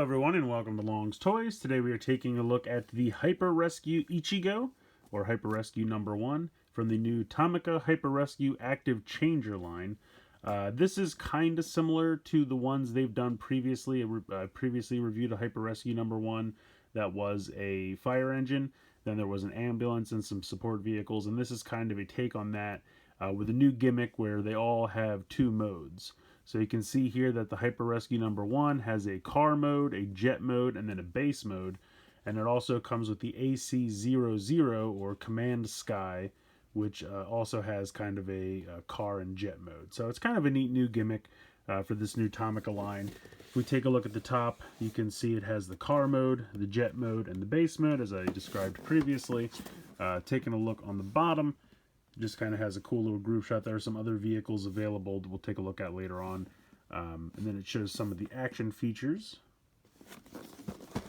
everyone, and welcome to Long's Toys. Today we are taking a look at the Hyper Rescue Ichigo, or Hyper Rescue number 1, from the new Tomica Hyper Rescue Active Changer line. This is kind of similar to the ones they've done previously. I previously reviewed a Hyper Rescue number 1 that was a fire engine. Then there was an ambulance and some support vehicles, and this is kind of a take on that with a new gimmick where they all have 2 modes. So you can see here that the Hyper Rescue number 1 has a car mode, a jet mode, and then a base mode. And it also comes with the AC-00 or Command Sky, which also has kind of a car and jet mode. So it's kind of a neat new gimmick for this new Tomica line. If we take a look at the top, you can see it has the car mode, the jet mode, and the base mode, as I described previously. Taking a look on the bottom, just kind of has a cool little group shot. There are some other vehicles available that we'll take a look at later on. And then it shows some of the action features.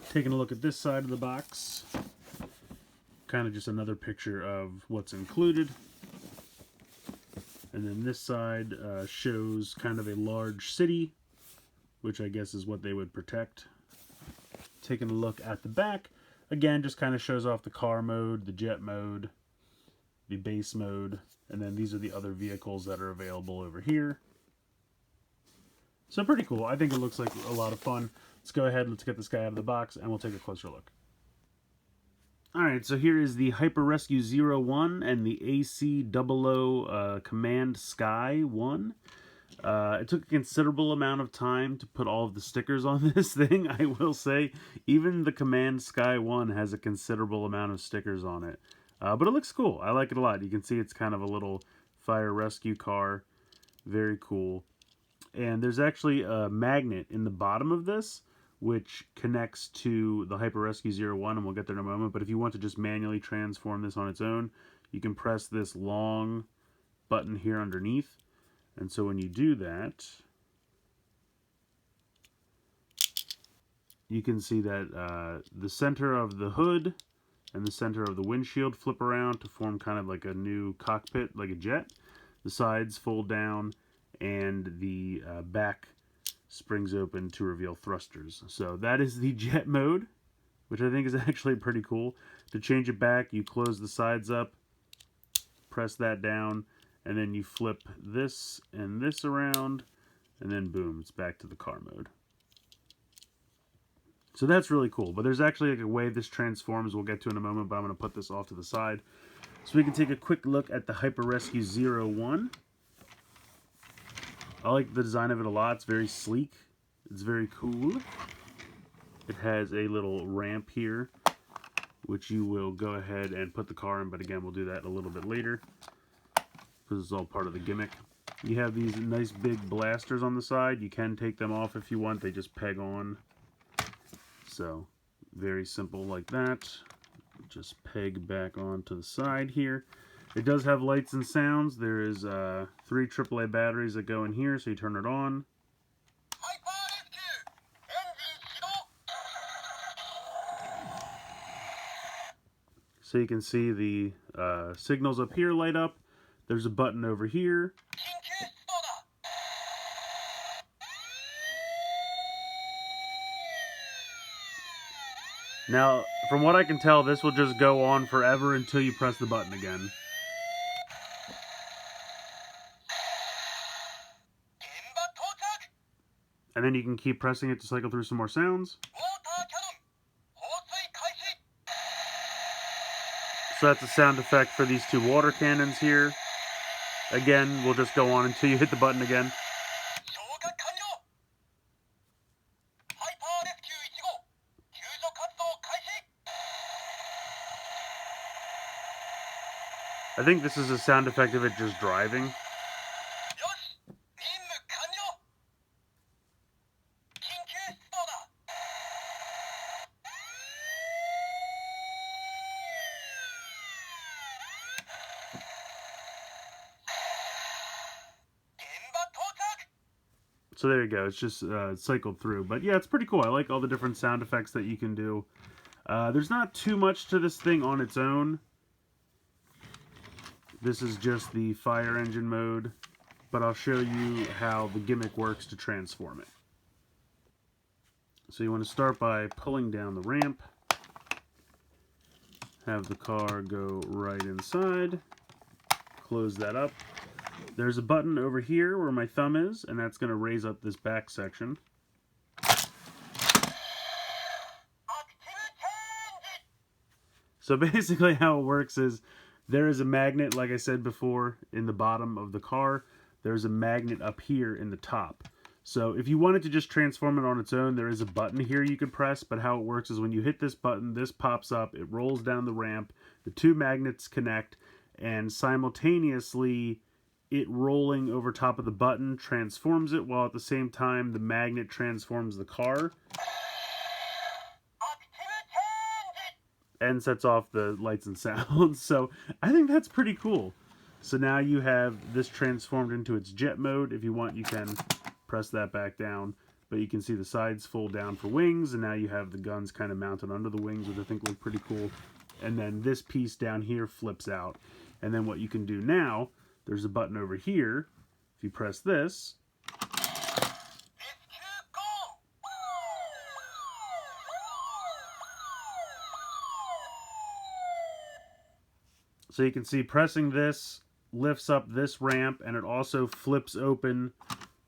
Taking a look at this side of the box, kind of just another picture of what's included. And then this side shows kind of a large city, which I guess is what they would protect. Taking a look at the back, again, just kind of shows off the car mode, the jet mode, the base mode, and then these are the other vehicles that are available over here. So pretty cool. I think it looks like a lot of fun. Let's go ahead, let's get this guy out of the box, and we'll take a closer look. Alright, so here is the Hyper Rescue 01 and the AC-00 Command Sky 1. It took a considerable amount of time to put all of the stickers on this thing, I will say. Even the Command Sky 1 has a considerable amount of stickers on it. But it looks cool. I like it a lot. You can see it's kind of a little fire rescue car. Very cool. And there's actually a magnet in the bottom of this, which connects to the Hyper Rescue 01, and we'll get there in a moment. But if you want to just manually transform this on its own, you can press this long button here underneath. And so when you do that, you can see that the center of the hood and the center of the windshield flip around to form kind of like a new cockpit, like a jet. The sides fold down, and the back springs open to reveal thrusters. So that is the jet mode, which I think is actually pretty cool. To change it back, you close the sides up, press that down, and then you flip this and this around, and then boom, it's back to the car mode. So that's really cool. But there's actually like a way this transforms we'll get to in a moment, but I'm going to put this off to the side. So we can take a quick look at the Hyper Rescue 01. I like the design of it a lot. It's very sleek. It's very cool. It has a little ramp here, which you will go ahead and put the car in, but again, we'll do that a little bit later, because it's all part of the gimmick. You have these nice big blasters on the side. You can take them off if you want. They just peg on. So, very simple like that. Just peg back onto the side here. It does have lights and sounds. There is 3 AAA batteries that go in here, so you turn it on. So you can see the signals up here light up. There's a button over here. Now, from what I can tell, this will just go on forever until you press the button again. And then you can keep pressing it to cycle through some more sounds. So that's a sound effect for these 2 water cannons here. Again, we'll just go on until you hit the button again. I think this is a sound effect of it just driving. So there you go, it's just cycled through. But yeah, it's pretty cool. I like all the different sound effects that you can do. There's not too much to this thing on its own. This is just the fire engine mode, but I'll show you how the gimmick works to transform it. So you want to start by pulling down the ramp, have the car go right inside, close that up. There's a button over here where my thumb is, and that's going to raise up this back section. So basically how it works is there is a magnet, like I said before, in the bottom of the car. There's a magnet up here in the top. So if you wanted to just transform it on its own, there is a button here you could press, but how it works is when you hit this button, this pops up, it rolls down the ramp, the two magnets connect, and simultaneously it rolling over top of the button transforms it, while at the same time the magnet transforms the car and sets off the lights and sounds. So I think that's pretty cool. So now you have this transformed into its jet mode. If you want, you can press that back down, but you can see the sides fold down for wings, and now you have the guns kind of mounted under the wings, which I think look pretty cool. And then this piece down here flips out. And then what you can do now, there's a button over here. If you press this, so you can see pressing this lifts up this ramp, and it also flips open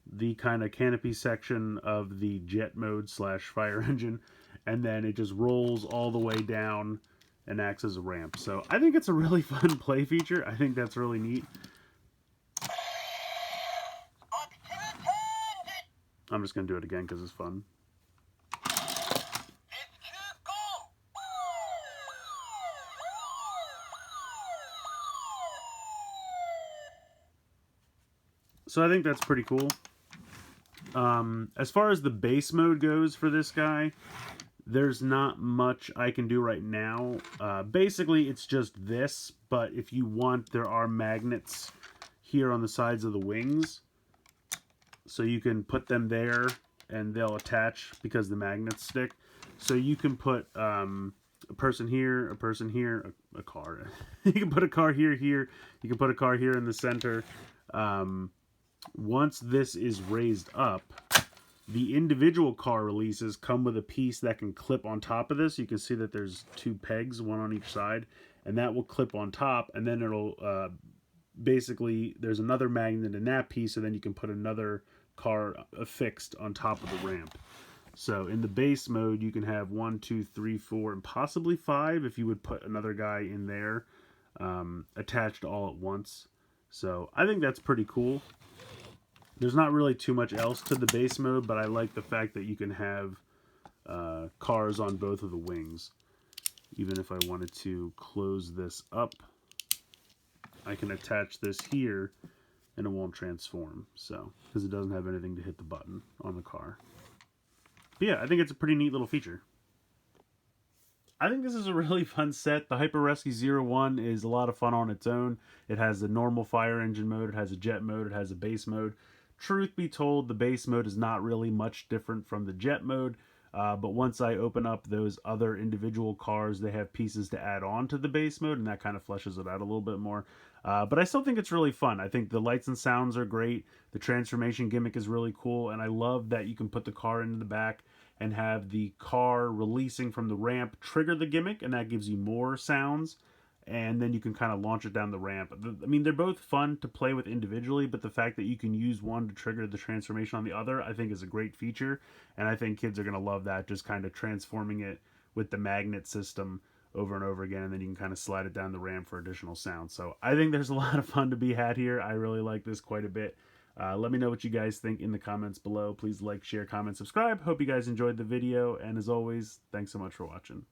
the kind of canopy section of the jet mode / fire engine, and then it just rolls all the way down and acts as a ramp. So I think it's a really fun play feature. I think that's really neat. I'm just going to do it again because it's fun. So I think that's pretty cool. As far as the base mode goes for this guy, there's not much I can do right now. Basically, it's just this, but if you want, there are magnets here on the sides of the wings. So you can put them there, and they'll attach because the magnets stick. So you can put a person here, a car. You can put a car here, you can put a car here in the center. Once this is raised up, the individual car releases come with a piece that can clip on top of this. You can see that there's two pegs, one on each side, and that will clip on top, and then it'll basically, there's another magnet in that piece, and then you can put another car affixed on top of the ramp. So in the base mode, you can have 1, 2, 3, 4, and possibly 5 if you would put another guy in there attached all at once. So I think that's pretty cool. There's not really too much else to the base mode, but I like the fact that you can have cars on both of the wings. Even if I wanted to close this up, I can attach this here and it won't transform. So, because it doesn't have anything to hit the button on the car. But yeah, I think it's a pretty neat little feature. I think this is a really fun set. The Hyper Rescue 01 is a lot of fun on its own. It has a normal fire engine mode, it has a jet mode, it has a base mode. Truth be told, the base mode is not really much different from the jet mode, but once I open up those other individual cars, they have pieces to add on to the base mode, and that kind of fleshes it out a little bit more. But I still think it's really fun. I think the lights and sounds are great. The transformation gimmick is really cool, and I love that you can put the car into the back and have the car releasing from the ramp trigger the gimmick, and that gives you more sounds. And then you can kind of launch it down the ramp. I mean, they're both fun to play with individually, but the fact that you can use one to trigger the transformation on the other, I think is a great feature. And I think kids are going to love that, just kind of transforming it with the magnet system over and over again, and then you can kind of slide it down the ramp for additional sound. So I think there's a lot of fun to be had here. I really like this quite a bit. Let me know what you guys think in the comments below. Please like, share, comment, subscribe. Hope you guys enjoyed the video, and as always, thanks so much for watching.